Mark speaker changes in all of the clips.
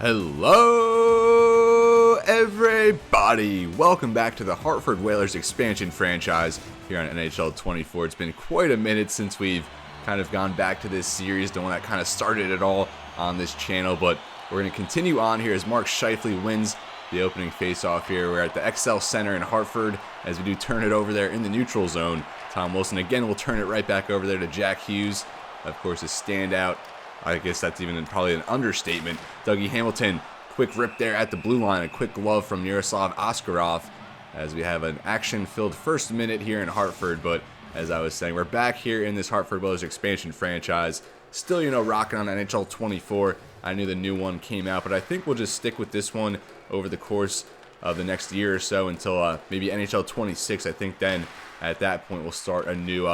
Speaker 1: Hello, everybody! Welcome back to the Hartford Whalers expansion franchise here on NHL 24. It's been quite a minute since we've kind of gone back to this series, the one that kind of started it all on this channel, but we're going to continue on here as Mark Scheifele wins the opening faceoff here. We're at the XL Center in Hartford as we do turn it over there in the neutral zone. Tom Wilson again will turn it right back over there to Jack Hughes. Of course, his standout. I guess that's even probably an understatement. Dougie Hamilton, quick rip there at the blue line. A quick glove from Yaroslav Askarov as we have an action-filled first minute here in Hartford. But as I was saying, we're back here in this Hartford Whalers expansion franchise. Still, rocking on NHL 24. I knew the new one came out, but I think we'll just stick with this one over the course of the next year or so until maybe NHL 26. I think then at that point we'll start a new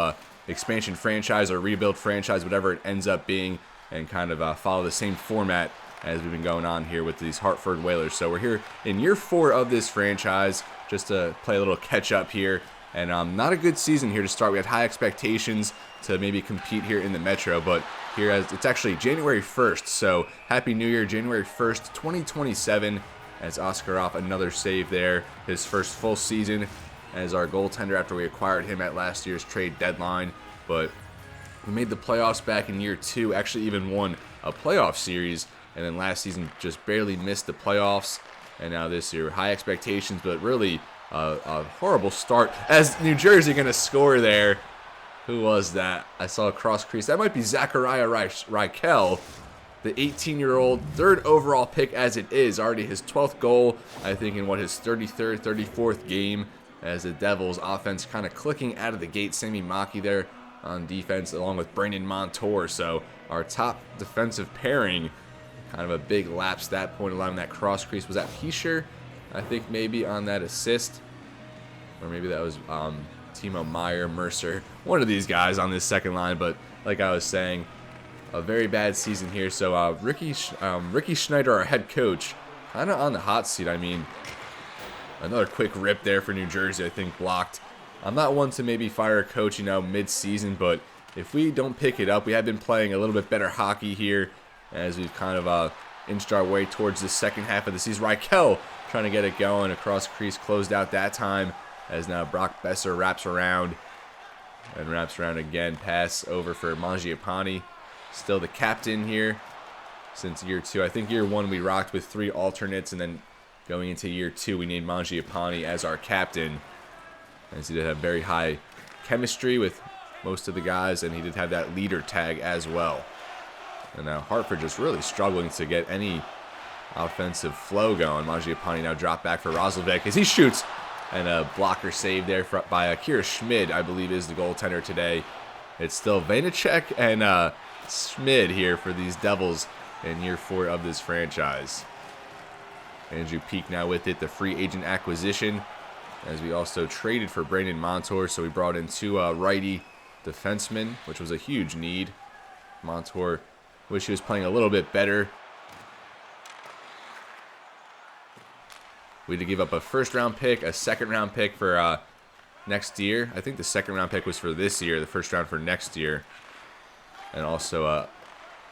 Speaker 1: expansion franchise or rebuild franchise, whatever it ends up being, and kind of follow the same format as we've been going on here with these Hartford Whalers. So we're here in year 4 of this franchise, just to play a little catch-up here. And not a good season here to start. We had high expectations to maybe compete here in the Metro, but here it's actually January 1st, so Happy New Year, January 1st, 2027, as Askarov, another save there, his first full season as our goaltender after we acquired him at last year's trade deadline. But we made the playoffs back in year 2, actually even won a playoff series, and then last season just barely missed the playoffs. And now this year, high expectations, but really a horrible start. As New Jersey going to score there. Who was that? I saw a cross crease. That might be Zachariah Rychel, the 18-year-old, 3rd overall pick as it is. Already his 12th goal, I think, in his 33rd, 34th game, as the Devils offense kind of clicking out of the gate. Sami Maki there on defense along with Brandon Montour. So our top defensive pairing, kind of a big lapse that point, allowing that cross crease. Was that Hischer, I think, maybe on that assist? Or maybe that was Timo Meier, Mercer, one of these guys on this second line. But like I was saying, a very bad season here. So Ricky Schneider, our head coach, kind of on the hot seat. I mean, another quick rip there for New Jersey, I think, blocked. I'm not one to maybe fire a coach, mid-season, but if we don't pick it up, we have been playing a little bit better hockey here as we've kind of inched our way towards the second half of the season. Rychel trying to get it going across crease, closed out that time, as now Brock Besser wraps around and wraps around again. Pass over for Mangiapane, still the captain here since year 2. I think year 1 we rocked with 3 alternates, and then going into year 2 we named Mangiapane as our captain, as he did have very high chemistry with most of the guys, and he did have that leader tag as well. And now Hartford just really struggling to get any offensive flow going. Mangiapane now dropped back for Roslovic as he shoots, and a blocker save there by Akira Schmid, I believe, is the goaltender today. It's still Vanacek and Schmid here for these Devils in year 4 of this franchise. Andrew Peak now with it, the free agent acquisition, as we also traded for Brandon Montour, so we brought in 2 righty defensemen, which was a huge need. Montour, wish he was playing a little bit better. We had to give up a 1st-round pick, a 2nd-round pick for next year. I think the 2nd-round pick was for this year, the 1st round for next year. And also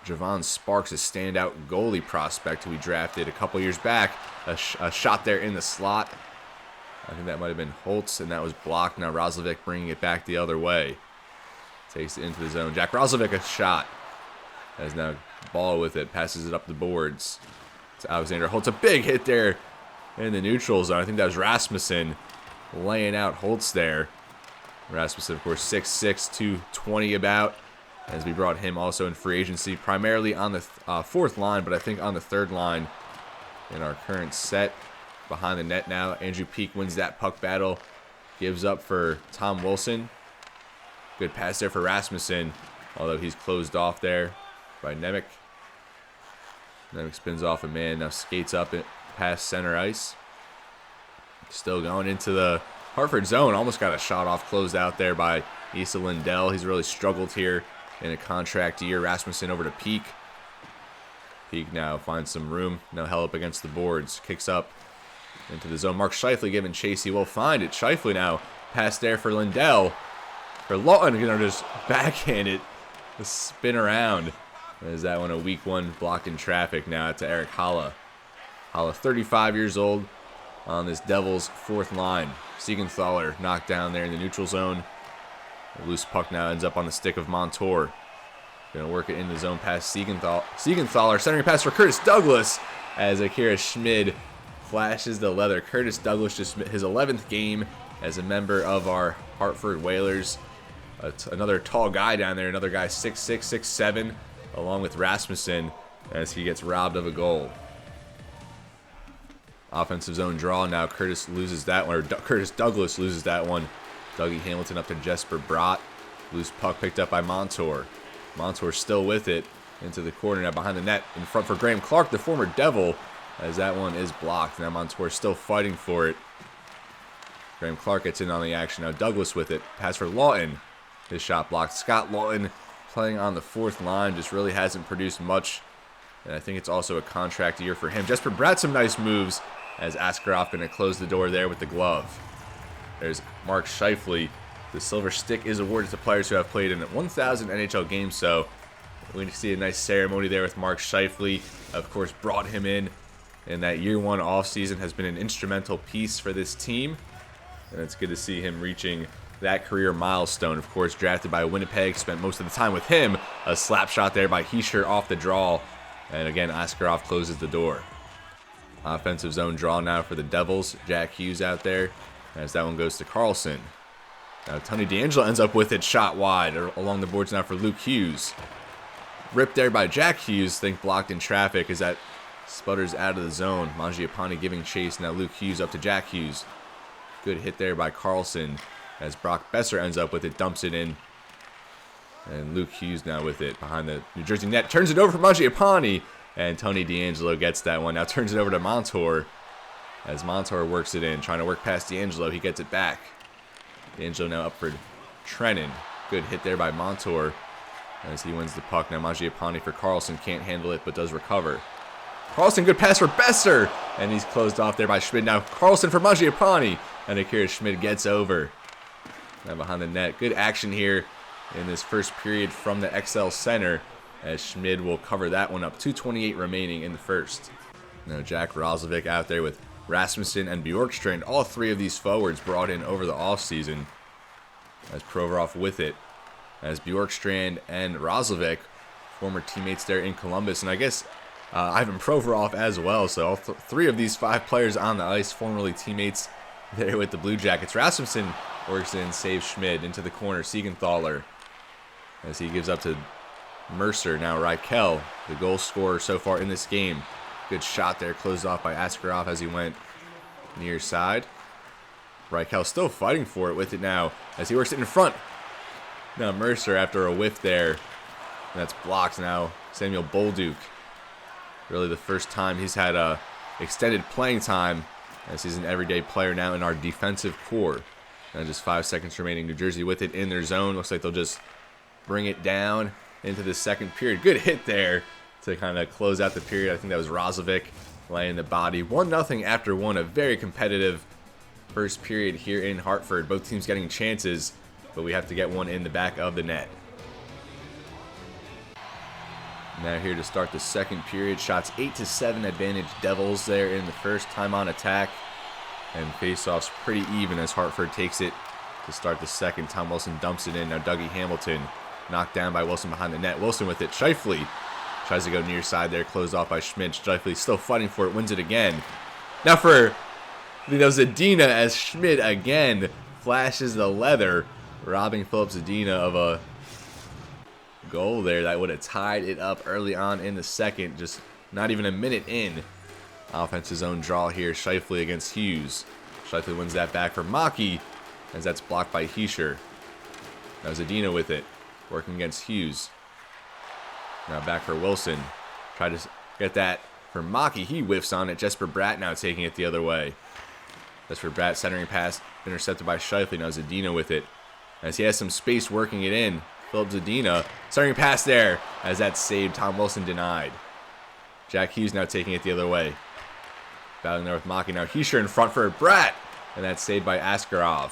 Speaker 1: Javon Sparks, a standout goalie prospect who we drafted a couple years back. A shot there in the slot. I think that might have been Holtz, and that was blocked. Now Roslovic bringing it back the other way. Takes it into the zone. Jack Roslovic, a shot. Has now ball with it. Passes it up the boards to Alexander Holtz. A big hit there in the neutral zone. I think that was Rasmussen laying out Holtz there. Rasmussen, of course, 6'6", 220 about, as we brought him also in free agency, primarily on the 4th line, but I think on the 3rd line in our current set. Behind the net now, Andrew Peak wins that puck battle, gives up for Tom Wilson. Good pass there for Rasmussen, although he's closed off there by Nemec. Nemec spins off a man, now skates up it past center ice. Still going into the Hartford zone, almost got a shot off, closed out there by Issa Lindell. He's really struggled here in a contract year. Rasmussen over to Peak. Peak now finds some room, now held up against the boards, kicks up into the zone. Mark Scheifele giving chase. He will find it. Scheifele now pass there for Lindell. For Lawton, just backhand it. The spin around. Is that one a weak one blocked in traffic now to Eric Halla. Holla, 35 years old on this Devils fourth line. Siegenthaler knocked down there in the neutral zone. A loose puck now ends up on the stick of Montour. Going to work it in the zone past Siegenthaler. Centering pass for Curtis Douglas as Akira Schmid flashes the leather. Curtis Douglas just his 11th game as a member of our Hartford Whalers. Another tall guy down there. Another guy 6'6", 6'7", along with Rasmussen as he gets robbed of a goal. Offensive zone draw now. Curtis loses that one, or Curtis Douglas loses that one. Dougie Hamilton up to Jesper Bratt. Loose puck picked up by Montour. Montour still with it into the corner now behind the net in front for Graham Clark, the former Devil, as that one is blocked. Now Montour still fighting for it. Graham Clark gets in on the action. Now Douglas with it. Pass for Lawton. His shot blocked. Scott Lawton playing on the fourth line just really hasn't produced much. And I think it's also a contract year for him. Jesper Bratt some nice moves as Askarov going to close the door there with the glove. There's Mark Scheifele. The Silver Stick is awarded to players who have played in 1,000 NHL games, so we see a nice ceremony there with Mark Scheifele. Of course, brought him in that year one offseason, has been an instrumental piece for this team. And it's good to see him reaching that career milestone. Of course, drafted by Winnipeg, spent most of the time with him. A slap shot there by Hischier off the draw. And again, Askarov closes the door. Offensive zone draw now for the Devils. Jack Hughes out there as that one goes to Carlson. Now Tony DeAngelo ends up with it shot wide along the boards now for Luke Hughes. Ripped there by Jack Hughes, think blocked in traffic as that sputters out of the zone. Mangiapane giving chase. Now Luke Hughes up to Jack Hughes. Good hit there by Carlson as Brock Besser ends up with it, dumps it in. And Luke Hughes now with it behind the New Jersey net. Turns it over for Mangiapane. And Tony DeAngelo gets that one. Now turns it over to Montour as Montour works it in. Trying to work past DeAngelo. He gets it back. DeAngelo now up for Trennan. Good hit there by Montour as he wins the puck. Now Mangiapane for Carlson. Can't handle it but does recover. Carlson, good pass for Besser. And he's closed off there by Schmid. Now Carlson for Mangiapane. And Akira Schmid gets over. Now behind the net. Good action here in this first period from the XL Center as Schmid will cover that one up. 2:28 remaining in the first. Now Jack Roslovic out there with Rasmussen and Bjorkstrand. All three of these forwards brought in over the offseason as Provorov with it. As Bjorkstrand and Roslovic, former teammates there in Columbus. And I guess Ivan Provorov as well. So all three of these five players on the ice, formerly teammates there with the Blue Jackets. Rasmussen works in, saves Schmid into the corner. Siegenthaler as he gives up to Mercer. Now Rychel, the goal scorer so far in this game. Good shot there, closed off by Askarov as he went near side. Rychel still fighting for it with it now as he works it in front. Now Mercer after a whiff there. And that's blocked now. Samuel Bolduc. Really the first time he's had a extended playing time as he's an everyday player now in our defensive core. And just 5 seconds remaining. New Jersey with it in their zone. Looks like they'll just bring it down into the second period. Good hit there to kind of close out the period. I think that was Roslovic laying the body. 1-0 after one. A very competitive first period here in Hartford. Both teams getting chances, but we have to get one in the back of the net. Now here to start the second period. Shots 8-7 advantage Devils there in the first. Time on attack. And faceoffs pretty even as Hartford takes it to start the second. Tom Wilson dumps it in. Now Dougie Hamilton knocked down by Wilson behind the net. Wilson with it. Scheifele tries to go near side there. Closed off by Schmid. Scheifele still fighting for it. Wins it again. Now for Zadina as Schmid again flashes the leather. Robbing Filip Zadina of a goal there that would have tied it up early on in the second. Just not even a minute in. Offensive zone draw here. Scheifele against Hughes. Scheifele wins that back for Maki as that's blocked by Hischier. Now Zadina with it. Working against Hughes. Now back for Wilson. Try to get that for Maki. He whiffs on it. Jesper Bratt now taking it the other way. Jesper Bratt centering pass. Intercepted by Scheifele. Now Zadina with it. As he has some space working it in. Filip Zadina. Centering pass there. As that's saved. Tom Wilson denied. Jack Hughes now taking it the other way. Battling there with Maki. Now Hischier in front for Bratt. And that's saved by Askarov.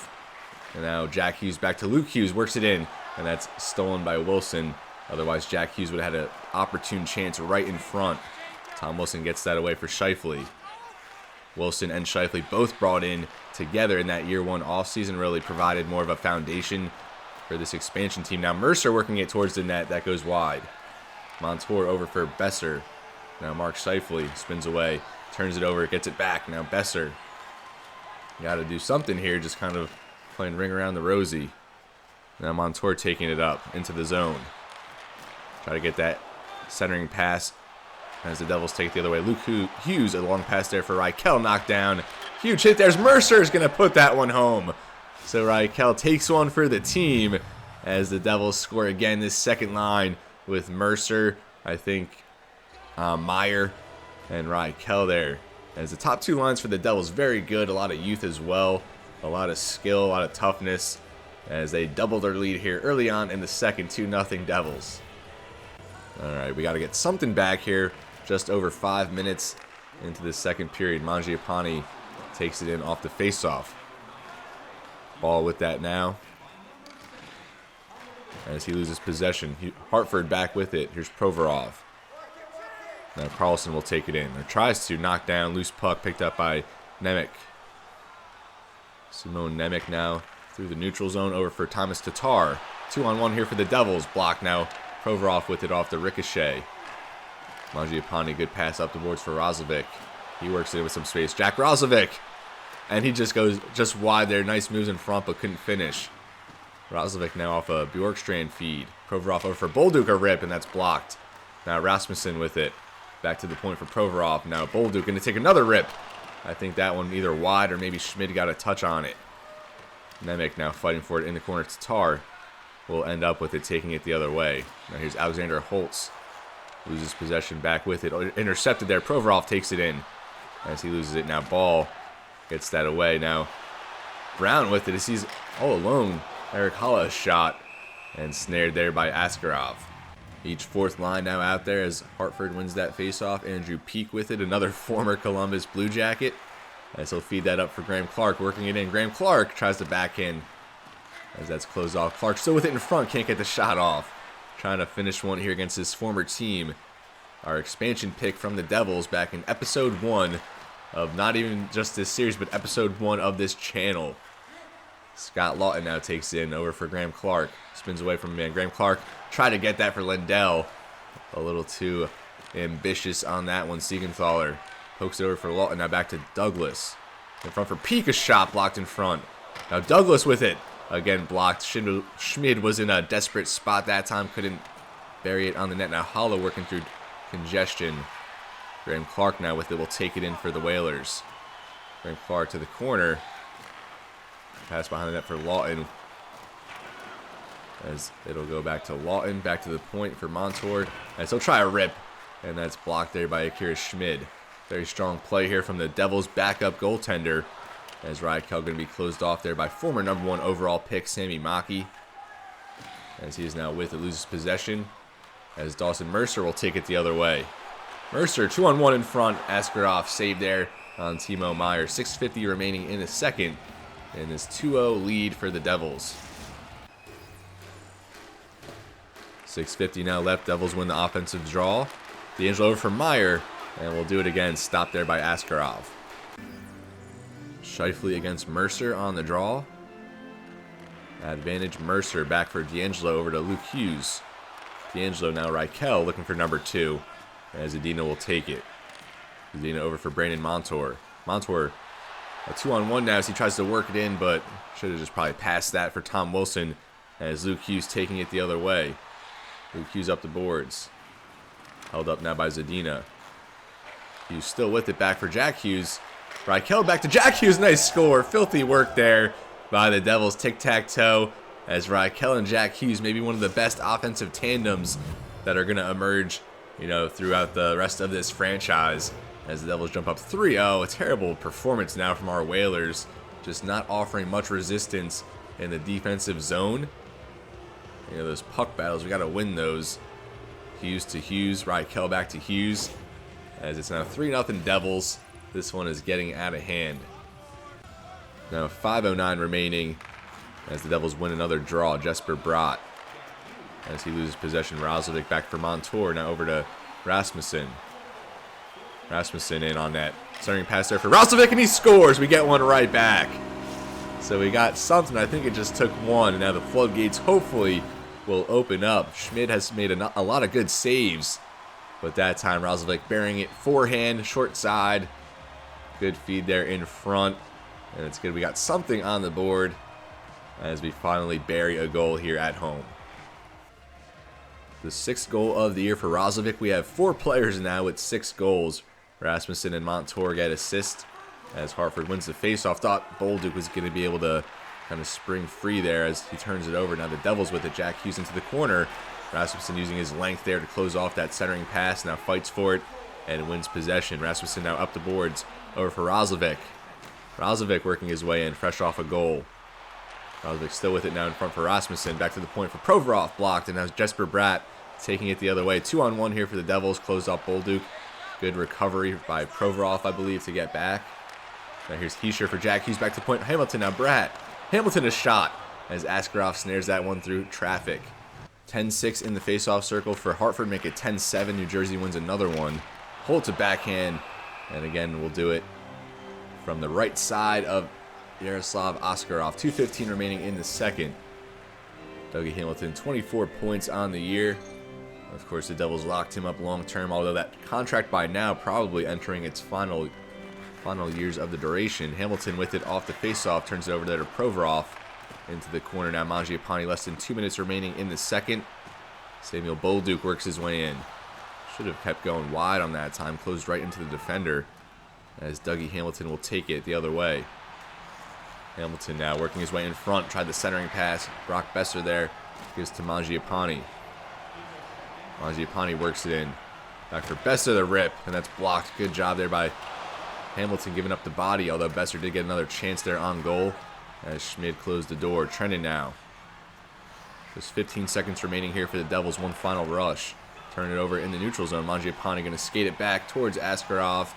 Speaker 1: And now Jack Hughes back to Luke Hughes. Works it in. And that's stolen by Wilson. Otherwise, Jack Hughes would have had an opportune chance right in front. Tom Wilson gets that away for Scheifele. Wilson and Scheifele both brought in together in that year one offseason, really provided more of a foundation for this expansion team. Now Mercer working it towards the net. That goes wide. Montour over for Besser. Now Mark Scheifele spins away, turns it over, gets it back. Now Besser. Got to do something here, just kind of playing ring around the rosy. Now Montour taking it up into the zone. Try to get that centering pass as the Devils take it the other way. Hughes, a long pass there for Rychel, knocked down. Huge hit. There's Mercer's going to put that one home. So Rychel takes one for the team as the Devils score again. This second line with Mercer, I think Meier, and Rychel there. As the top two lines for the Devils, very good. A lot of youth as well. A lot of skill, a lot of toughness. As they double their lead here early on in the second, 2-0 Devils. All right, we got to get something back here. Just over 5 minutes into the second period. Mangiapane takes it in off the faceoff. Ball with that now. As he loses possession. Hartford back with it. Here's Provorov. Now Carlson will take it in. Or tries to knock down. Loose puck picked up by Nemec. Simone Nemec now through the neutral zone over for Thomas Tatar. 2-on-1 here for the Devils. Block now. Provorov with it off the ricochet. Mangiapane, good pass up the boards for Roslovic. He works it in with some space. Jack Roslovic. And he just goes just wide there. Nice moves in front, but couldn't finish. Roslovic now off a Bjorkstrand feed. Provorov over for Bolduc, a rip, and that's blocked. Now Rasmussen with it. Back to the point for Provorov. Now Bolduc going to take another rip. I think that one either wide or maybe Schmid got a touch on it. Nemec now fighting for it in the corner. Tatar will end up with it, taking it the other way. Now here's Alexander Holtz. Loses possession back with it. Intercepted there. Provorov takes it in as he loses it. Now Ball gets that away. Now Brown with it as he's all alone. Eric Holla shot and snared there by Askarov. Each fourth line now out there as Hartford wins that faceoff. Andrew Peak with it, another former Columbus Blue Jacket. As he'll feed that up for Graham Clark, working it in. Graham Clark tries to backhand as that's closed off. Clark still with it in front, can't get the shot off. Trying to finish one here against his former team. Our expansion pick from the Devils back in episode 1 of not even just this series, but episode 1 of this channel. Scott Lawton now takes in over for Graham Clark. Spins away from him, man. Graham Clark tried to get that for Lindell. A little too ambitious on that one. Siegenthaler pokes it over for Lawton. Now back to Douglas. In front for Peak, a shot blocked in front. Now Douglas with it. Again blocked. Schmid was in a desperate spot that time. Couldn't bury it on the net. Now Holla working through congestion. Graham Clark now with it will take it in for the Whalers. Graham Clark to the corner. Pass behind the net for Lawton. As it'll go back to Lawton. Back to the point for Montour. As he'll try a rip. And that's blocked there by Akira Schmid. Very strong play here from the Devils' backup goaltender. As Rychel going to be closed off there by former #1 overall pick Sammy Maki. As he is now with it, loses possession. As Dawson Mercer will take it the other way. Mercer 2-on-1 in front. Askarov saved there on Timo Meier. 6:50 remaining in the second. And this 2-0 lead for the Devils. 6:50 now left. Devils win the offensive draw. D'Angelo over for Meier. And we'll do it again. Stopped there by Askarov. Scheifele against Mercer on the draw. Advantage Mercer back for D'Angelo over to Luke Hughes. D'Angelo now Rychel looking for #2. As Zadina will take it. Zadina over for Brandon Montour. Montour a 2-on-1 now as he tries to work it in, but should have just probably passed that for Tom Wilson. As Luke Hughes taking it the other way. Luke Hughes up the boards. Held up now by Zadina. Hughes still with it, back for Jack Hughes. Rychel back to Jack Hughes, nice score. Filthy work there by the Devils. Tic-tac-toe as Rychel and Jack Hughes, maybe one of the best offensive tandems that are going to emerge, throughout the rest of this franchise. As the Devils jump up 3-0, a terrible performance now from our Whalers, just not offering much resistance in the defensive zone. Those puck battles, we got to win those. Hughes to Hughes, Rychel back to Hughes. As it's now 3-0 Devils. This one is getting out of hand. Now 5:09 remaining as the Devils win another draw. Jesper Bratt as he loses possession. Roslovic back for Montour. Now over to Rasmussen. Rasmussen in on that. Centering pass there for Roslovic, and he scores. We get one right back. So we got something. I think it just took one, and now the floodgates hopefully will open up. Schmid has made a lot of good saves, but that time Roslovic burying it forehand, short side. Good feed there in front, and it's good. We got something on the board as we finally bury a goal here at home. The 6th goal of the year for Roslovic. We have 4 players now with 6 goals. Rasmussen and Montour get assists as Hartford wins the faceoff. Thought Bolduc was going to be able to kind of spring free there as he turns it over. Now the Devils with it. Jack Hughes into the corner. Rasmussen using his length there to close off that centering pass. Now fights for it and wins possession. Rasmussen now up the boards over for Roslovic. Roslovic working his way in, fresh off a goal. Roslovic still with it now in front for Rasmussen. Back to the point for Provorov, blocked, and now Jesper Bratt taking it the other way. 2-on-1 here for the Devils. Closed off Bolduc. Good recovery by Provorov, I believe, to get back. Now here's Hischier for Jack Hughes. Back to point. Hamilton now. Bratt. Hamilton a shot as Askarov snares that one through traffic. 10-6 in the faceoff circle for Hartford. Make it 10-7. New Jersey wins another one. Hold to backhand. And again, we'll do it from the right side of Yaroslav Askarov. 2:15 remaining in the second. Dougie Hamilton, 24 points on the year. Of course, the Devils locked him up long term, although that contract by now probably entering its final years of the duration. Hamilton with it off the faceoff, turns it over there to Provorov into the corner. Now Mangiapane, less than 2 minutes remaining in the second. Samuel Bolduc works his way in. Should have kept going wide on that time, closed right into the defender as Dougie Hamilton will take it the other way. Hamilton now working his way in front, tried the centering pass. Brock Besser there gives to Mangiapane. Mangiapane works it in. Back for Besser, the rip, and that's blocked. Good job there by Hamilton giving up the body, although Besser did get another chance there on goal as Schmid closed the door. Trennan now. Just 15 seconds remaining here for the Devils. One final rush. Turn it over in the neutral zone. Mangiapane going to skate it back towards Askarov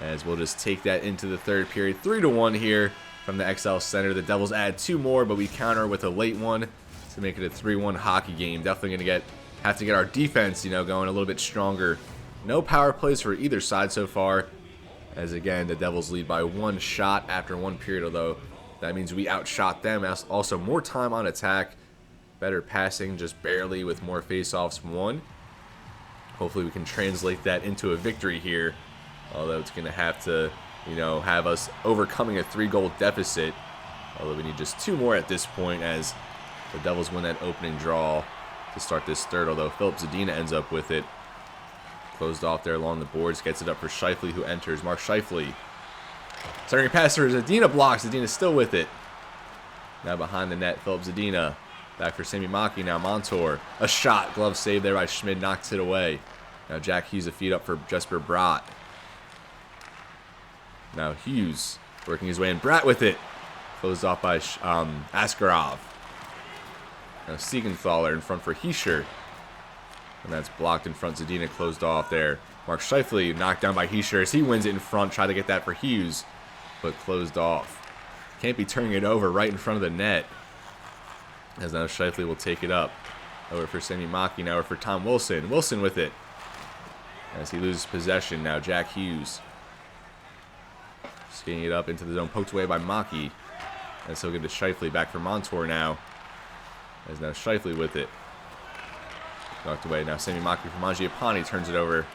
Speaker 1: as we'll just take that into the third period. 3-1 here from the XL Center. The Devils add 2 more, but we counter with a late one to make it a 3-1 hockey game. Definitely going to have to get our defense, going a little bit stronger. No power plays for either side so far, as again the Devils lead by 1 shot after 1 period, although that means we outshot them. Also more time on attack, better passing, just barely with more faceoffs won. Hopefully we can translate that into a victory here, although it's going to have to have us overcoming a 3-goal deficit, although we need just 2 more at this point as the Devils win that opening draw to start this third, although Philip Zadina ends up with it. Closed off there along the boards, gets it up for Scheifele, who enters. Mark Scheifele. Starting pass for Zadina, blocks. Zadina still with it. Now behind the net, Philip Zadina. Back for Sami Maki, now Montour. A shot, glove save there by Schmid, knocks it away. Now Jack Hughes a feed up for Jesper Bratt. Now Hughes working his way in. Bratt with it. Closed off by Askarov. Now Siegenthaler in front for Hischier. And that's blocked in front. Zadina closed off there. Mark Scheifele knocked down by Hischier as he wins it in front. Tried to get that for Hughes, but closed off. Can't be turning it over right in front of the net. As now Scheifele will take it up. Over for Sami Maki, now over for Tom Wilson. Wilson with it. As he loses possession, now Jack Hughes. Skating it up into the zone, poked away by Maki. And so good to Scheifele, back for Montour now. As now Scheifele with it. Knocked away. Now Sami Maki from Mangiapane turns it over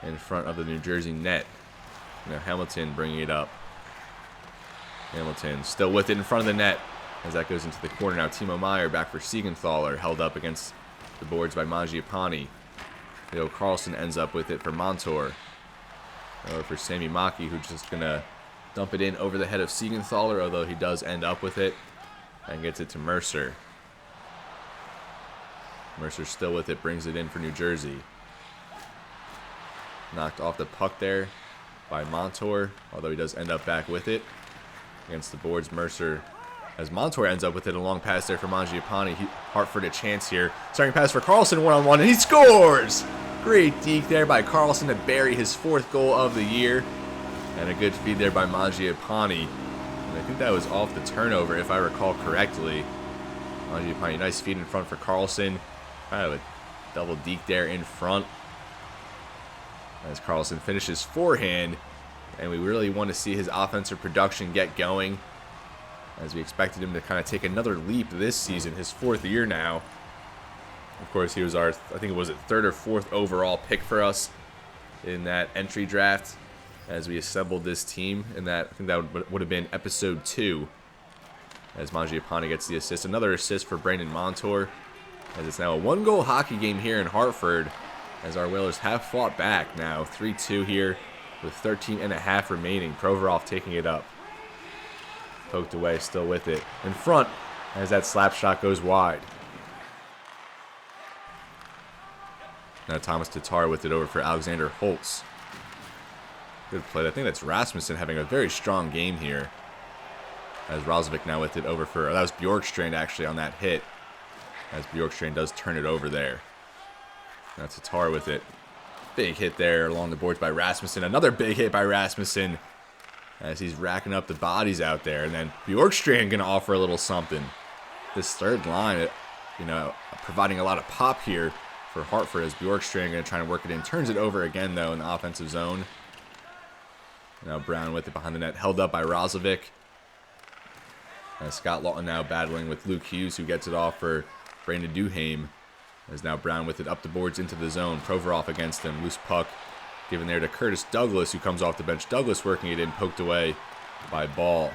Speaker 1: in front of the New Jersey net. Now Hamilton bringing it up. Hamilton still with it in front of the net as that goes into the corner. Now Timo Meier back for Siegenthaler, held up against the boards by Mangiapane. Leo Carlson ends up with it for Montour. Over for Sami Maki, who's just going to dump it in over the head of Siegenthaler, although he does end up with it and gets it to Mercer. Mercer still with it, brings it in for New Jersey. Knocked off the puck there by Montour, although he does end up back with it against the boards. Mercer, as Montour ends up with it, a long pass there for Mangiapane. Hartford a chance here. Starting pass for Carlson, one-on-one, and he scores! Great deke there by Carlson to bury his 4th goal of the year. And a good feed there by Mangiapane. And I think that was off the turnover, if I recall correctly. Mangiapane, nice feed in front for Carlson. Kind of a double deke there in front. as Karlsson finishes forehand. And we really want to see his offensive production get going, as we expected him to kind of take another leap this season, his 4th year now. Of course, he was our, I think it was a 3rd or 4th overall pick for us in that entry draft as we assembled this team. And that, I think that would have been episode 2, as Mangiapane gets the assist. Another assist for Brandon Montour, as it's now a 1-goal hockey game here in Hartford, as our Whalers have fought back now. 3-2 here with 13.5 remaining. Provorov taking it up. Poked away, still with it. In front, as that slap shot goes wide. Now Thomas Tatar with it over for Alexander Holtz. Good play. I think that's Rasmussen having a very strong game here. As Roslovic now with it over for, that was Bjorkstrand actually on that hit. As Bjorkstrand does turn it over there. Now Tatar with it. Big hit there along the boards by Rasmussen. Another big hit by Rasmussen, as he's racking up the bodies out there. And then Bjorkstrand going to offer a little something. This third line, you know, providing a lot of pop here for Hartford, as Bjorkstrand going to try and work it in. Turns it over again, though, in the offensive zone. Now Brown with it behind the net, held up by Roslovic. Scott Lawton now battling with Luke Hughes, who gets it off for Brandon Duhaime. As now Brown with it up the boards into the zone. Provorov against him. Loose puck given there to Curtis Douglas, who comes off the bench. Douglas working it in, poked away by Ball.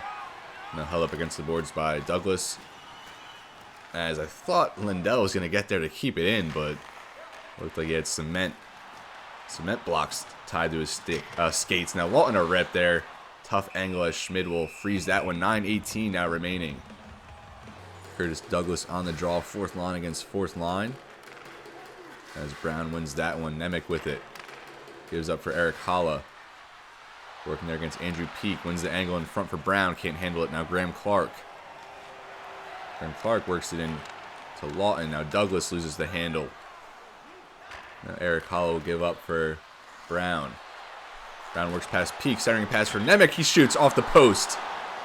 Speaker 1: Now held up against the boards by Douglas. As I thought Lindell was going to get there to keep it in, but looked like he had cement blocks tied to his skates. Now Lawton a rip there. Tough angle as Schmid will freeze that one. 9:18 now remaining. Curtis Douglas on the draw. 4th line against 4th line. As Brown wins that one. Nemec with it. Gives up for Eric Holla. Working there against Andrew Peak. Wins the angle in front for Brown. Can't handle it now. Graham Clark. Graham Clark works it in to Lawton. Now Douglas loses the handle. Now Eric Holla will give up for Brown. Brown works past Peak. Centering pass for Nemec. He shoots off the post.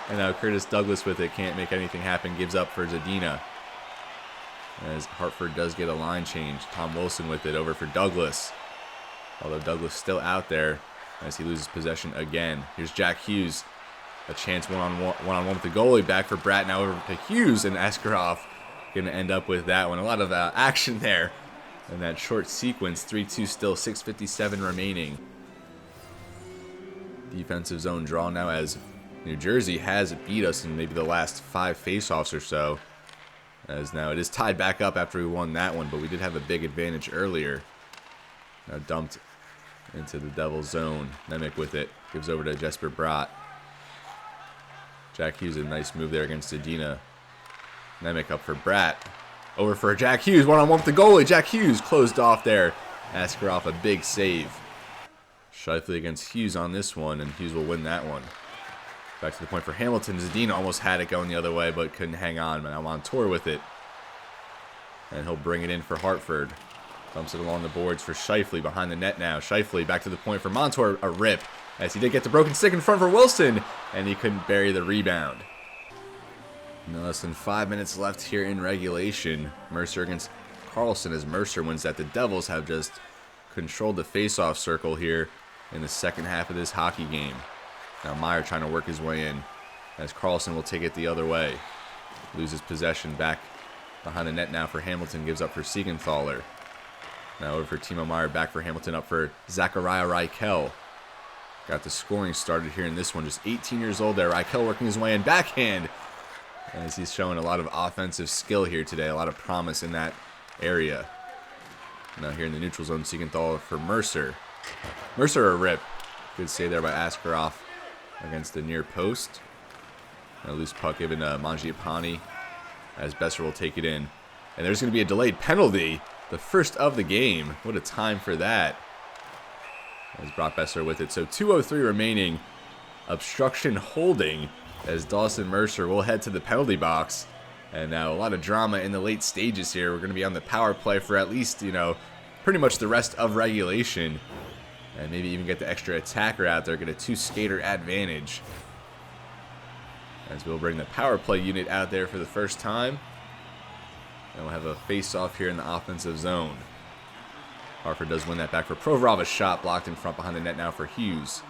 Speaker 1: And now Curtis Douglas with it. Can't make anything happen. Gives up for Zadina. As Hartford does get a line change. Tom Wilson with it over for Douglas. Although Douglas still out there as he loses possession again. Here's Jack Hughes. A chance one-on-one with the goalie. Back for Bratt. Now over to Hughes, and Askarov going to end up with that one. A lot of action there in that short sequence. 3-2 still. 6:57 remaining. Defensive zone draw now, as New Jersey has beat us in maybe the last 5 faceoffs or so. As now it is tied back up after we won that one, but we did have a big advantage earlier. Now dumped into the Devils zone. Nemec with it. Gives over to Jesper Bratt. Jack Hughes, a nice move there against Zadina. Nemec up for Bratt. Over for Jack Hughes. One-on-one with the goalie. Jack Hughes closed off there. Askarov a big save. Scheifele against Hughes on this one, and Hughes will win that one. Back to the point for Hamilton. Zadina almost had it going the other way, but couldn't hang on. Now Montour with it. And he'll bring it in for Hartford. Dumps it along the boards for Scheifele behind the net now. Scheifele back to the point for Montour. A rip, as he did get the broken stick in front for Wilson, and he couldn't bury the rebound. No less than 5 minutes left here in regulation. Mercer against Karlsson, as Mercer wins that. The Devils have just controlled the face-off circle here in the second half of this hockey game. Now Meier trying to work his way in, as Karlsson will take it the other way. Loses possession back behind the net now for Hamilton. Gives up for Siegenthaler. Now over for Timo Meier. Back for Hamilton. Up for Zachariah Rychel. Got the scoring started here in this one. Just 18 years old there. Rychel working his way in. Backhand. As he's showing a lot of offensive skill here today. A lot of promise in that area. Now here in the neutral zone. Siegenthaler for Mercer. Mercer a rip. Good save there by Askarov against the near post. A loose puck given to Mangiapane, as Besser will take it in. And there's going to be a delayed penalty. The first of the game. What a time for that. As Brock Besser with it. So 2:03 remaining. Obstruction holding, as Dawson Mercer will head to the penalty box. And now a lot of drama in the late stages here. We're going to be on the power play for at least, pretty much the rest of regulation. And maybe even get the extra attacker out there. Get a 2-skater advantage. As we'll bring the power play unit out there for the first time. And we'll have a face-off here in the offensive zone. Hartford does win that back for Provorov. A shot blocked in front behind the net now for Hughes.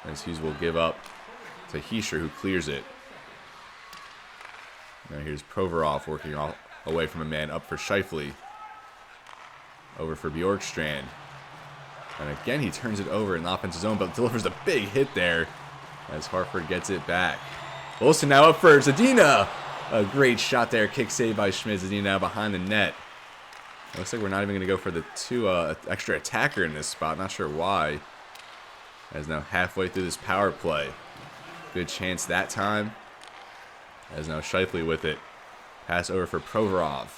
Speaker 1: As Hughes will give up to Heischer, who clears it. Now here's Provorov working away from a man up for Scheifele. Over for Bjorkstrand. And again, he turns it over in the offensive zone, but delivers a big hit there as Hartford gets it back. Wilson now up for Zadina. A great shot there. Kick save by Schmidt. Zadina now behind the net. Looks like we're not even going to go for the extra attacker in this spot. Not sure why. As now halfway through this power play. Good chance that time. As now Scheifele with it. Pass over for Provorov.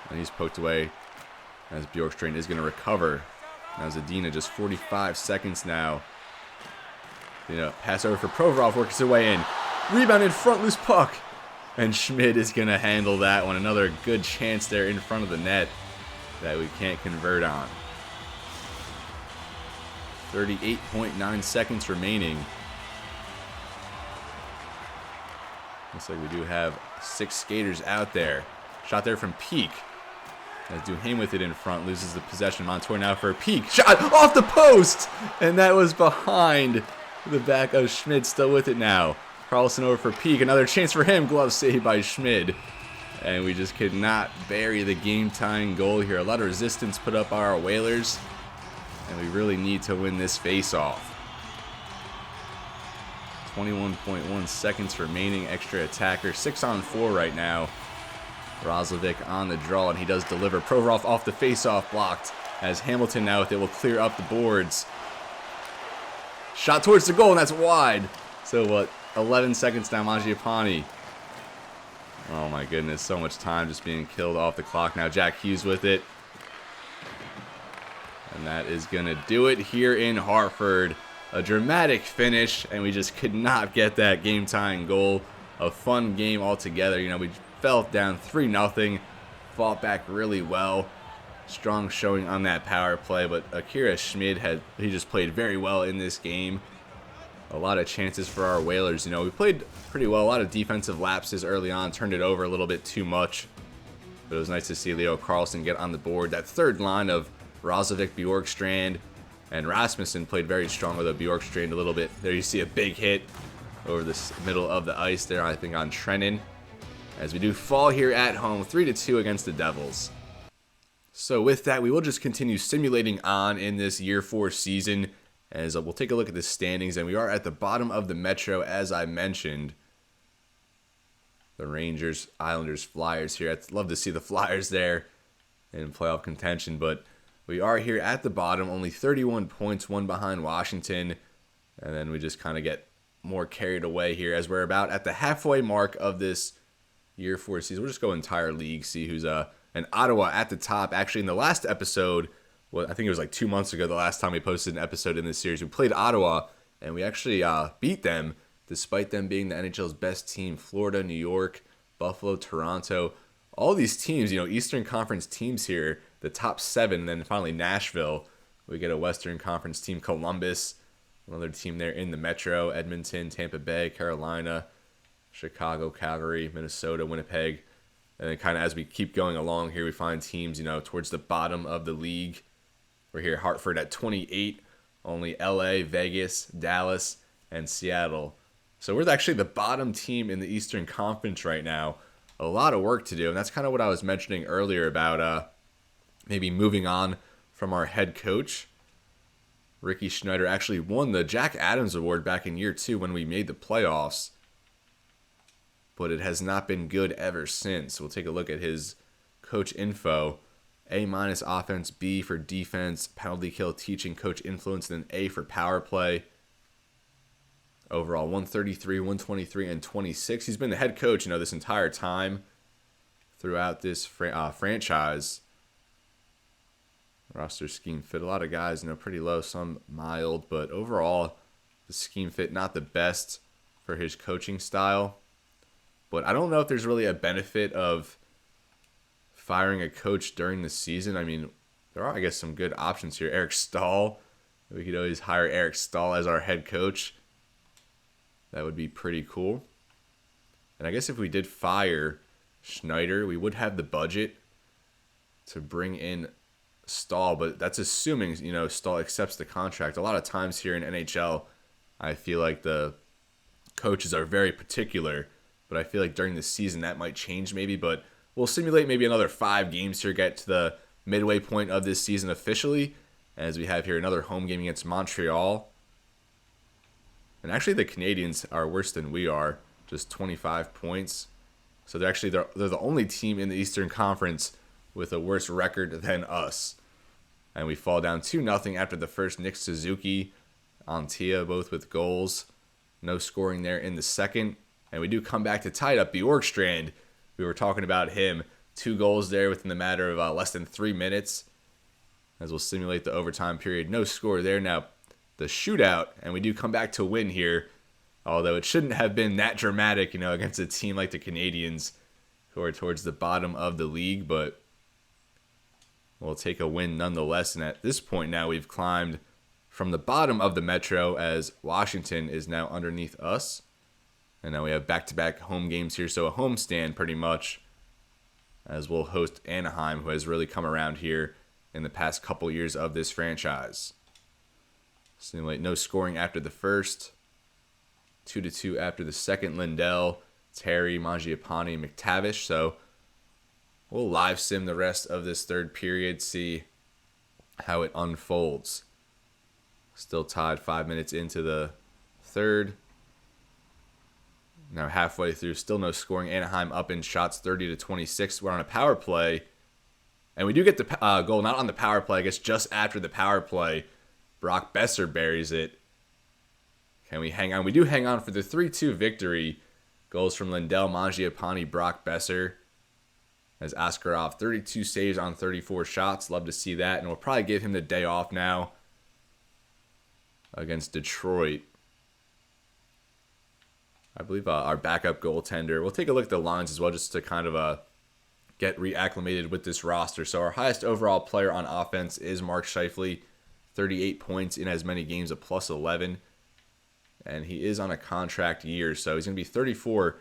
Speaker 1: And he's poked away as Bjorkstrand is going to recover. Now Zadina just 45 seconds now. Pass over for Provorov, works his way in. Rebound in front, loose puck. And Schmidt is going to handle that one. Another good chance there in front of the net that we can't convert on. 38.9 seconds remaining. Looks like we do have 6 skaters out there. Shot there from Peak. As Duhaime with it in front, loses the possession. Montour now for a Peak. Shot off the post! And that was behind the back of Schmidt, still with it now. Carlson over for Peak. Another chance for him. Glove saved by Schmidt. And we just could not bury the game-tying goal here. A lot of resistance put up by our Whalers. And we really need to win this face-off. 21.1 seconds remaining. Extra attacker. 6-on-4 right now. Roslovic on the draw, and he does deliver. Provorov off the face-off, blocked. As Hamilton now with it will clear up the boards. Shot towards the goal, and that's wide. So what? 11 seconds now, Mangiapane. Oh my goodness, so much time just being killed off the clock. Now Jack Hughes with it. And that is going to do it here in Hartford. A dramatic finish, and we just could not get that game-tying goal. A fun game altogether. We fell down 3-0. Fought back really well. Strong showing on that power play, but Akira Schmid he just played very well in this game. A lot of chances for our Whalers. We played pretty well. A lot of defensive lapses early on. Turned it over a little bit too much. But it was nice to see Leo Carlson get on the board. That third line of Roslovic, Bjorkstrand, and Rasmussen played very strong with a Bjorkstrand a little bit. There you see a big hit over the middle of the ice there, I think, on Trennan. As we do fall here at home, 3-2 against the Devils. So with that, we will just continue simulating on in this Year 4 season. As we'll take a look at the standings, and we are at the bottom of the Metro, as I mentioned. The Rangers, Islanders, Flyers here. I'd love to see the Flyers there in playoff contention, but we are here at the bottom, only 31 points, one behind Washington. And then we just kind of get more carried away here as we're about at the halfway mark of this Year 4 season. We'll just go entire league, see who's and Ottawa at the top. Actually, in the last episode, well, I think it was like 2 months ago, the last time we posted an episode in this series, we played Ottawa, and we actually beat them, despite them being the NHL's best team. Florida, New York, Buffalo, Toronto, all these teams, Eastern Conference teams here, the top 7, and then finally Nashville. We get a Western Conference team, Columbus, another team there in the Metro, Edmonton, Tampa Bay, Carolina, Chicago, Calgary, Minnesota, Winnipeg. And then kind of as we keep going along here, we find teams, towards the bottom of the league. We're here, Hartford at 28, only LA, Vegas, Dallas, and Seattle. So we're actually the bottom team in the Eastern Conference right now. A lot of work to do, and that's kind of what I was mentioning earlier about maybe moving on from our head coach. Ricky Schneider actually won the Jack Adams Award back in Year 2 when we made the playoffs. But it has not been good ever since. We'll take a look at his coach info. A- offense, B for defense, penalty kill, teaching, coach influence, then A for power play. Overall, 133, 123, and 26. He's been the head coach, this entire time throughout this franchise. Roster scheme fit. A lot of guys, pretty low, some mild, but overall, the scheme fit not the best for his coaching style. But I don't know if there's really a benefit of firing a coach during the season. I mean, there are, I guess, some good options here. Eric Stahl. We could always hire Eric Stahl as our head coach. That would be pretty cool. And I guess if we did fire Schneider, we would have the budget to bring in Stahl, but that's assuming, Stahl accepts the contract. A lot of times here in NHL, I feel like the coaches are very particular, but I feel like during the season that might change maybe, but we'll simulate maybe another 5 games here, get to the midway point of this season officially, as we have here another home game against Montreal. And actually the Canadiens are worse than we are, just 25 points. So they're the only team in the Eastern Conference with a worse record than us. And we fall down 2-0 after the first. Nick Suzuki, Antia, both with goals. No scoring there in the second. And we do come back to tie it up. Bjorkstrand, we were talking about him. 2 goals there within the matter of less than 3 minutes. As we'll simulate the overtime period. No score there. Now the shootout. And we do come back to win here. Although it shouldn't have been that dramatic, against a team like the Canadiens, who are towards the bottom of the league. But we'll take a win nonetheless. And at this point now, we've climbed from the bottom of the Metro as Washington is now underneath us. And now we have back-to-back home games here. So a homestand pretty much, as we'll host Anaheim, who has really come around here in the past couple years of this franchise. Simulate no scoring after the first. 2-2 after the second. Lindell, Terry, Mangiapane, McTavish. So we'll live sim the rest of this third period, see how it unfolds. Still tied 5 minutes into the third. Now halfway through, still no scoring. Anaheim up in shots 30-26. We're on a power play. And we do get the goal, not on the power play, I guess just after the power play. Brock Besser buries it. Can we hang on? We do hang on for the 3-2 victory. Goals from Lindell, Mangiapane, Brock Besser. As Askarov, 32 saves on 34 shots. Love to see that. And we'll probably give him the day off now against Detroit. I believe our backup goaltender. We'll take a look at the lines as well just to kind of get reacclimated with this roster. So our highest overall player on offense is Mark Scheifele. 38 points in as many games, a plus 11. And he is on a contract year, so he's going to be 34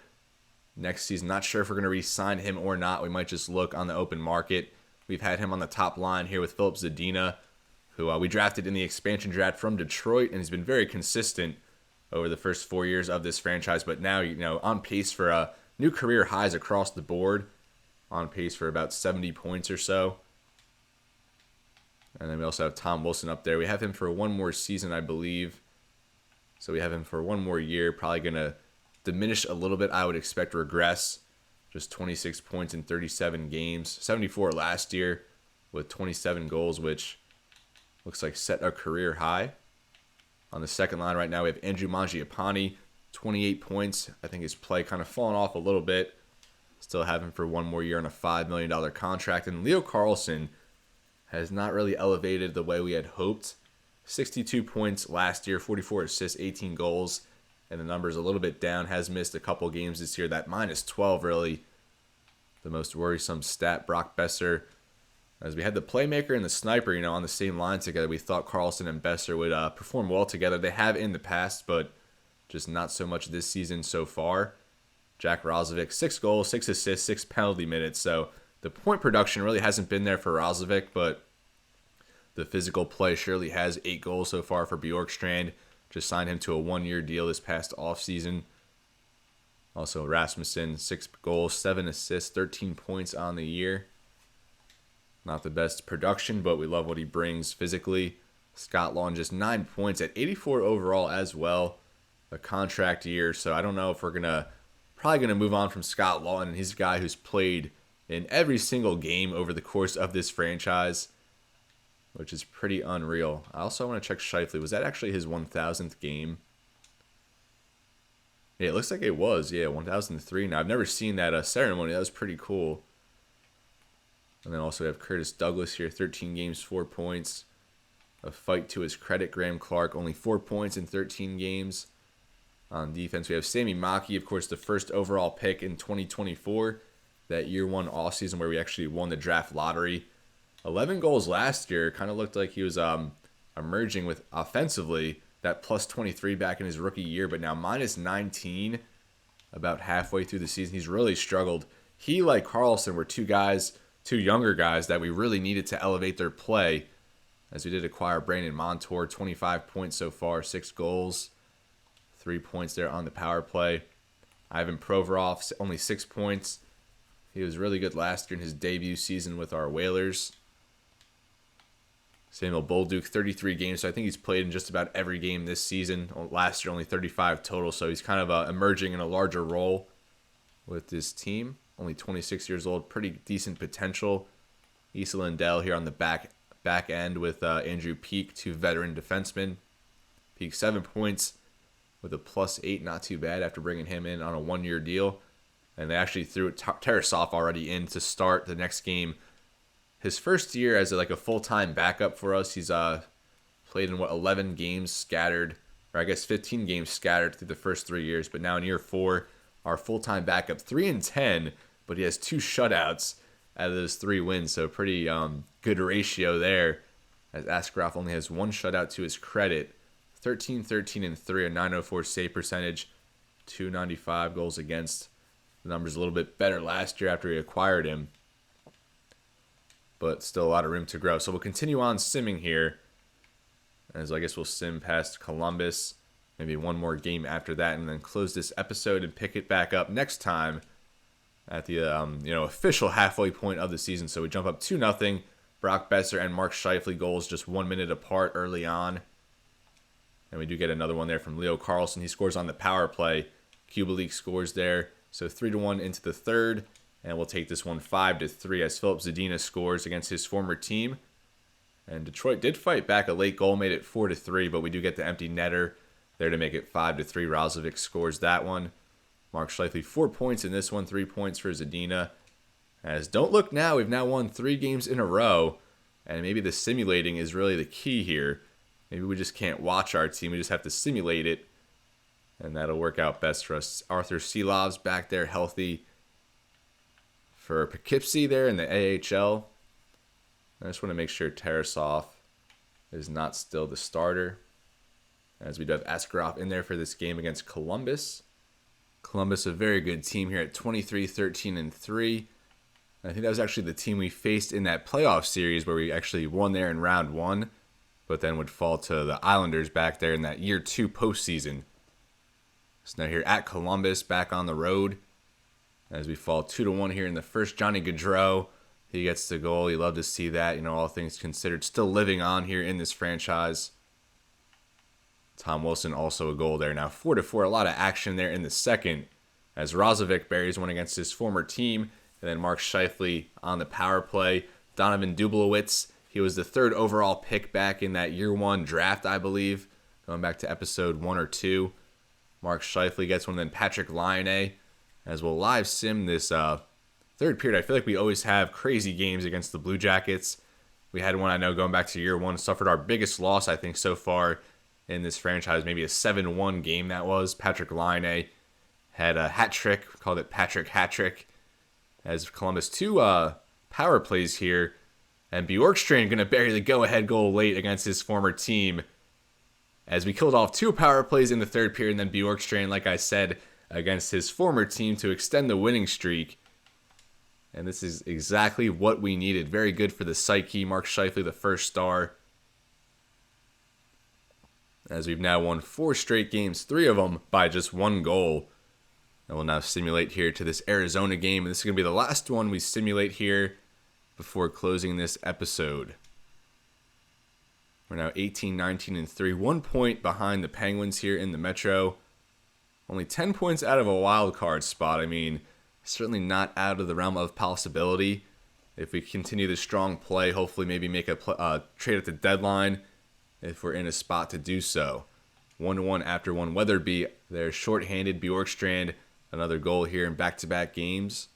Speaker 1: next season. Not sure if we're going to re-sign him or not. We might just look on the open market. We've had him on the top line here with Philip Zadina, who we drafted in the expansion draft from Detroit, and he's been very consistent over the first 4 years of this franchise. But now, on pace for new career highs across the board, on pace for about 70 points or so. And then we also have Tom Wilson up there. We have him for one more season, I believe. So we have him for one more year. Probably going to diminish a little bit. I would expect regress. Just 26 points in 37 games. 74 last year with 27 goals, which looks like set a career high. On the second line right now, we have Andrew Mangiapane, 28 points. I think his play kind of fallen off a little bit. Still have him for one more year on a $5 million contract. And Leo Carlsson has not really elevated the way we had hoped. 62 points last year, 44 assists, 18 goals, and the number's a little bit down. Has missed a couple games this year. That minus 12 really the most worrisome stat. Brock Besser, as we had the playmaker and the sniper, on the same line together, we thought Carlsson and Besser would perform well together. They have in the past, but just not so much this season so far. Jack Roslovic, 6 goals, 6 assists, 6 penalty minutes. So the point production really hasn't been there for Roslovic, but the physical play surely has 8 goals so far for Bjorkstrand. Just signed him to a 1-year deal this past offseason. Also Rasmussen, 6 goals, 7 assists, 13 points on the year. Not the best production, but we love what he brings physically. Scott Lawn, just 9 points at 84 overall as well. A contract year, so I don't know if we're probably going to move on from Scott Lawn. And he's a guy who's played in every single game over the course of this franchise, which is pretty unreal. I also want to check Scheifele. Was that actually his 1,000th game? Yeah, it looks like it was. Yeah, 1,003. Now, I've never seen that ceremony. That was pretty cool. And then also we have Curtis Douglas here. 13 games, 4 points. A fight to his credit. Graham Clark, only 4 points in 13 games. On defense, we have Sammy Maki, of course, the first overall pick in 2024. That year one offseason where we actually won the draft lottery. 11 goals last year. Kind of looked like he was emerging with offensively. That plus 23 back in his rookie year, but now minus 19 about halfway through the season. He's really struggled. He, like Carlson, were two guys two younger guys that we really needed to elevate their play, as we did acquire Brandon Montour, 25 points so far, 6 goals, 3 points there on the power play. Ivan Provorov, only 6 points. He was really good last year in his debut season with our Whalers. Samuel Bolduc, 33 games, so I think he's played in just about every game this season. Last year, only 35 total, so he's kind of emerging in a larger role with this team. Only 26 years old, pretty decent potential. Issa Lindell here on the back end with Andrew Peak, 2 veteran defensemen. Peak 7 points with a +8, not too bad after bringing him in on a 1-year deal. And they actually threw Tarasov already in to start the next game. His first year as a full-time backup for us, he's played in 11 games scattered, or I guess 15 games scattered through the first 3 years. But now in year 4, our full-time backup, 3-10, but he has 2 shutouts out of those 3 wins, so pretty good ratio there. As Askarov only has 1 shutout to his credit, 13, 13, and 3, a .904 save percentage, 295 goals against. The numbers a little bit better last year after we acquired him, but still a lot of room to grow. So we'll continue on simming here, as I guess we'll sim past Columbus, maybe one more game after that, and then close this episode and pick it back up next time at the official halfway point of the season. So we jump up 2-0. Brock Besser and Mark Scheifele goals just 1 minute apart early on, and we do get another one there from Leo Carlson. He scores on the power play. Kubalik scores there. So 3-1 into the third, and we'll take this one 5-3 as Filip Zadina scores against his former team. And Detroit did fight back a late goal, made it 4-3, but we do get the empty netter there to make it 5-3. Razovic scores that one. Mark Scheifele 4 points in this one, 3 points for Zadina. As don't look now, we've now won 3 games in a row, and maybe the simulating is really the key here. Maybe we just can't watch our team, we just have to simulate it. And that'll work out best for us. Arthur Silov's back there healthy for Poughkeepsie there in the AHL. I just want to make sure Tarasov is not still the starter, as we do have Askarov in there for this game against Columbus. Columbus, a very good team here at 23, 13, and 3. I think that was actually the team we faced in that playoff series where we actually won there in round 1, but then would fall to the Islanders back there in that year 2 postseason. So now here at Columbus, back on the road, as we fall 2-1 here in the first. Johnny Gaudreau, he gets the goal. You love to see that, all things considered. Still living on here in this franchise. Tom Wilson also a goal there. Now 4-4, a lot of action there in the second, as Razovic buries one against his former team. And then Mark Scheifele on the power play. Donovan Dublowitz, he was the 3rd overall pick back in that year 1 draft, I believe, going back to episode 1 or 2. Mark Scheifele gets one, then Patrick Laine, as we'll live sim this third period. I feel like we always have crazy games against the Blue Jackets. We had one, I know, going back to year 1, suffered our biggest loss, I think, so far in this franchise, maybe a 7-1 game that was. Patrick Laine had a hat trick, called it Patrick Hat Trick, as Columbus 2 power plays here, and Bjorkstrand going to bury the go-ahead goal late against his former team, as we killed off 2 power plays in the third period, and then Bjorkstrand, like I said, against his former team to extend the winning streak. And this is exactly what we needed. Very good for the psyche. Mark Scheifele, the first star. As we've now won 4 straight games, 3 of them by just 1 goal. And we'll now simulate here to this Arizona game. And this is going to be the last one we simulate here before closing this episode. We're now 18, 19, and 3. 1 point behind the Penguins here in the Metro. Only 10 points out of a wild card spot. I mean, certainly not out of the realm of possibility. If we continue the strong play, hopefully maybe make a trade at the deadline if we're in a spot to do so. 1-1 after 1. Weatherby, they're shorthanded. Bjorkstrand, another goal here in back-to-back games.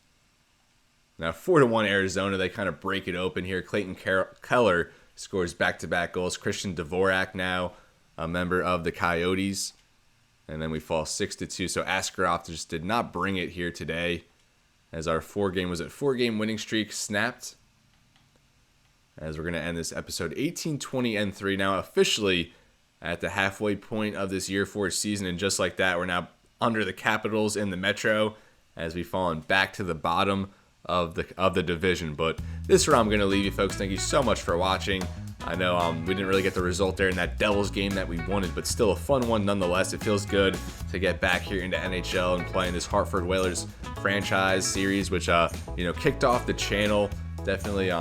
Speaker 1: Now 4-1 Arizona, they kind of break it open here. Clayton Keller scores back-to-back goals. Christian Dvorak now a member of the Coyotes. And then we fall 6-2. So Askarov just did not bring it here today, as our 4-game winning streak snapped. As we're going to end this episode 18, 20, and 3. Now officially at the halfway point of this year 4 season. And just like that, we're now under the Capitals in the Metro, as we've fallen back to the bottom of the division. But this is where I'm going to leave you, folks. Thank you so much for watching. I know we didn't really get the result there in that Devils game that we wanted, but still a fun one nonetheless. It feels good to get back here into NHL and playing this Hartford Whalers franchise series, which kicked off the channel. Definitely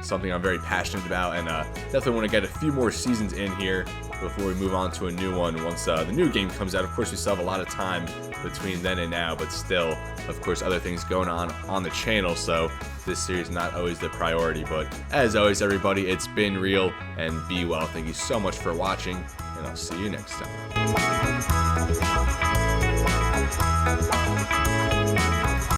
Speaker 1: something I'm very passionate about, and definitely want to get a few more seasons in here before we move on to a new one once the new game comes out. Of course, we still have a lot of time between then and now, but still, of course, other things going on the channel, so this series is not always the priority. But as always, everybody, it's been real, and be well. Thank you so much for watching, and I'll see you next time.